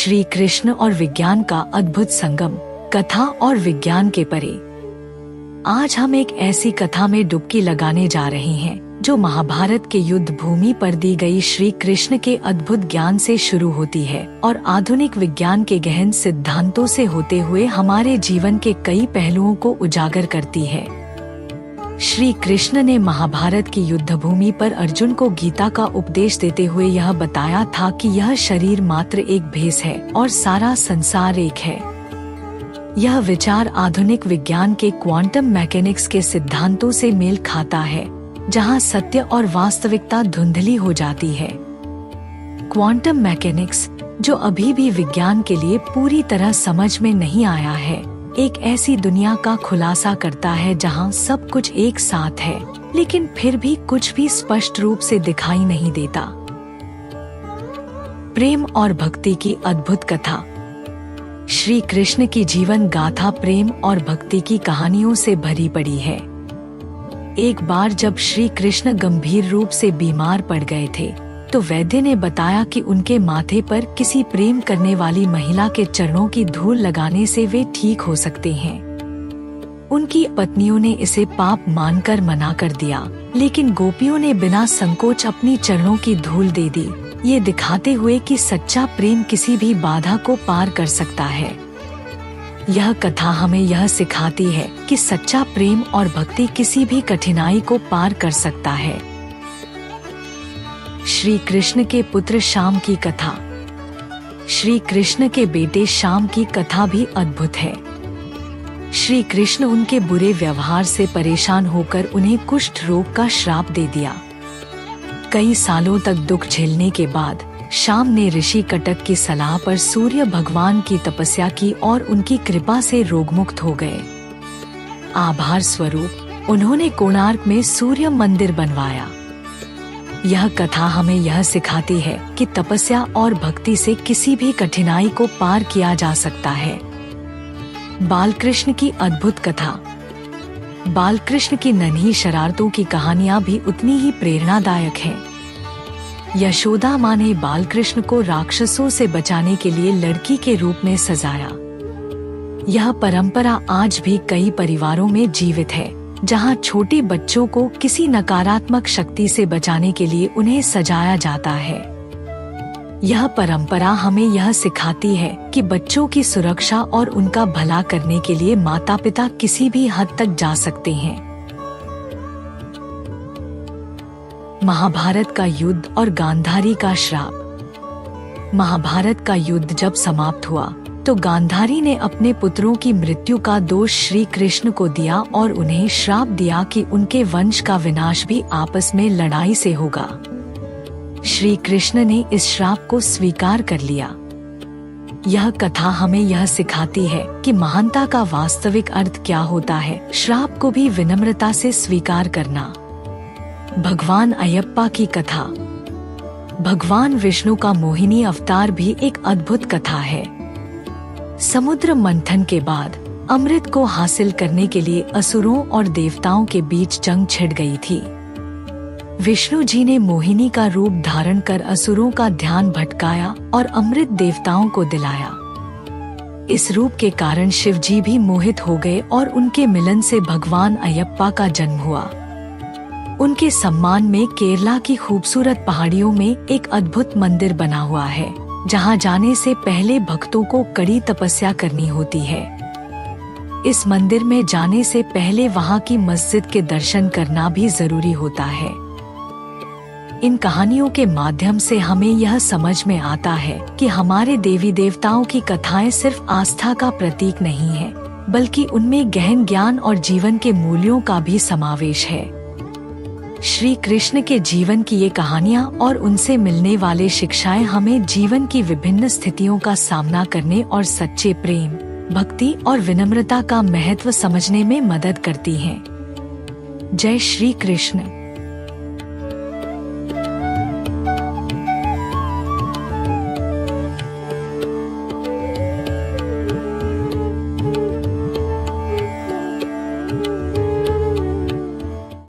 श्री कृष्ण और विज्ञान का अद्भुत संगम, कथा और विज्ञान के परे। आज हम एक ऐसी कथा में डुबकी लगाने जा रहे हैं जो महाभारत के युद्ध भूमि पर दी गई श्री कृष्ण के अद्भुत ज्ञान से शुरू होती है और आधुनिक विज्ञान के गहन सिद्धांतों से होते हुए हमारे जीवन के कई पहलुओं को उजागर करती है। श्री कृष्ण ने महाभारत की युद्ध भूमि पर अर्जुन को गीता का उपदेश देते हुए यह बताया था कि यह शरीर मात्र एक भेष है और सारा संसार एक है। यह विचार आधुनिक विज्ञान के क्वांटम मैकेनिक्स के सिद्धांतों से मेल खाता है, जहां सत्य और वास्तविकता धुंधली हो जाती है। क्वांटम मैकेनिक्स, जो अभी भी विज्ञान के लिए पूरी तरह समझ में नहीं आया है, एक ऐसी दुनिया का खुलासा करता है जहां सब कुछ एक साथ है, लेकिन फिर भी कुछ भी स्पष्ट रूप से दिखाई नहीं देता। प्रेम और भक्ति की अद्भुत कथा। श्री कृष्ण की जीवन गाथा प्रेम और भक्ति की कहानियों से भरी पड़ी है। एक बार जब श्री कृष्ण गंभीर रूप से बीमार पड़ गए थे, तो वैद्य ने बताया कि उनके माथे पर किसी प्रेम करने वाली महिला के चरणों की धूल लगाने से वे ठीक हो सकते हैं। उनकी पत्नियों ने इसे पाप मानकर मना कर दिया, लेकिन गोपियों ने बिना संकोच अपनी चरणों की धूल दे दी, ये दिखाते हुए कि सच्चा प्रेम किसी भी बाधा को पार कर सकता है। यह कथा हमें यह सिखाती है कि सच्चा प्रेम और भक्ति किसी भी कठिनाई को पार कर सकता है। श्री कृष्ण के पुत्र श्याम की कथा। श्री कृष्ण के बेटे श्याम की कथा भी अद्भुत है। श्री कृष्ण उनके बुरे व्यवहार से परेशान होकर उन्हें कुष्ठ रोग का श्राप दे दिया। कई सालों तक दुख झेलने के बाद श्याम ने ऋषि कटक की सलाह पर सूर्य भगवान की तपस्या की और उनकी कृपा से रोगमुक्त हो गए। आभार स्वरूप उन्होंने कोणार्क में सूर्य मंदिर बनवाया। यह कथा हमें यह सिखाती है कि तपस्या और भक्ति से किसी भी कठिनाई को पार किया जा सकता है। बालकृष्ण की अद्भुत कथा। बालकृष्ण की नन्ही शरारतों की कहानियां भी उतनी ही प्रेरणादायक हैं। यशोदा माँ ने बालकृष्ण को राक्षसों से बचाने के लिए लड़की के रूप में सजाया। यह परंपरा आज भी कई परिवारों में जीवित है, जहां छोटे बच्चों को किसी नकारात्मक शक्ति से बचाने के लिए उन्हें सजाया जाता है। यह परंपरा हमें यह सिखाती है कि बच्चों की सुरक्षा और उनका भला करने के लिए माता-पिता किसी भी हद तक जा सकते हैं। महाभारत का युद्ध और गांधारी का श्राप। महाभारत का युद्ध जब समाप्त हुआ, तो गांधारी ने अपने पुत्रों की मृत्यु का दोष श्री कृष्ण को दिया और उन्हें श्राप दिया कि उनके वंश का विनाश भी आपस में लड़ाई से होगा। श्री कृष्ण ने इस श्राप को स्वीकार कर लिया। यह कथा हमें यह सिखाती है कि महानता का वास्तविक अर्थ क्या होता है, श्राप को भी विनम्रता से स्वीकार करना। भगवान अयप्पा की कथा। भगवान विष्णु का मोहिनी अवतार भी एक अद्भुत कथा है। समुद्र मंथन के बाद अमृत को हासिल करने के लिए असुरों और देवताओं के बीच जंग छिड़ गई थी। विष्णु जी ने मोहिनी का रूप धारण कर असुरों का ध्यान भटकाया और अमृत देवताओं को दिलाया। इस रूप के कारण शिव जी भी मोहित हो गए और उनके मिलन से भगवान अयप्पा का जन्म हुआ। उनके सम्मान में केरला की खूबसूरत पहाड़ियों में एक अद्भुत मंदिर बना हुआ है, जहां जाने से पहले भक्तों को कड़ी तपस्या करनी होती है। इस मंदिर में जाने से पहले वहां की मस्जिद के दर्शन करना भी जरूरी होता है। इन कहानियों के माध्यम से हमें यह समझ में आता है कि हमारे देवी देवताओं की कथाएं सिर्फ आस्था का प्रतीक नहीं है, बल्कि उनमें गहन ज्ञान और जीवन के मूल्यों का भी समावेश है। श्री कृष्ण के जीवन की ये कहानियाँ और उनसे मिलने वाले शिक्षाएं हमें जीवन की विभिन्न स्थितियों का सामना करने और सच्चे प्रेम, भक्ति और विनम्रता का महत्व समझने में मदद करती हैं। जय श्री कृष्ण।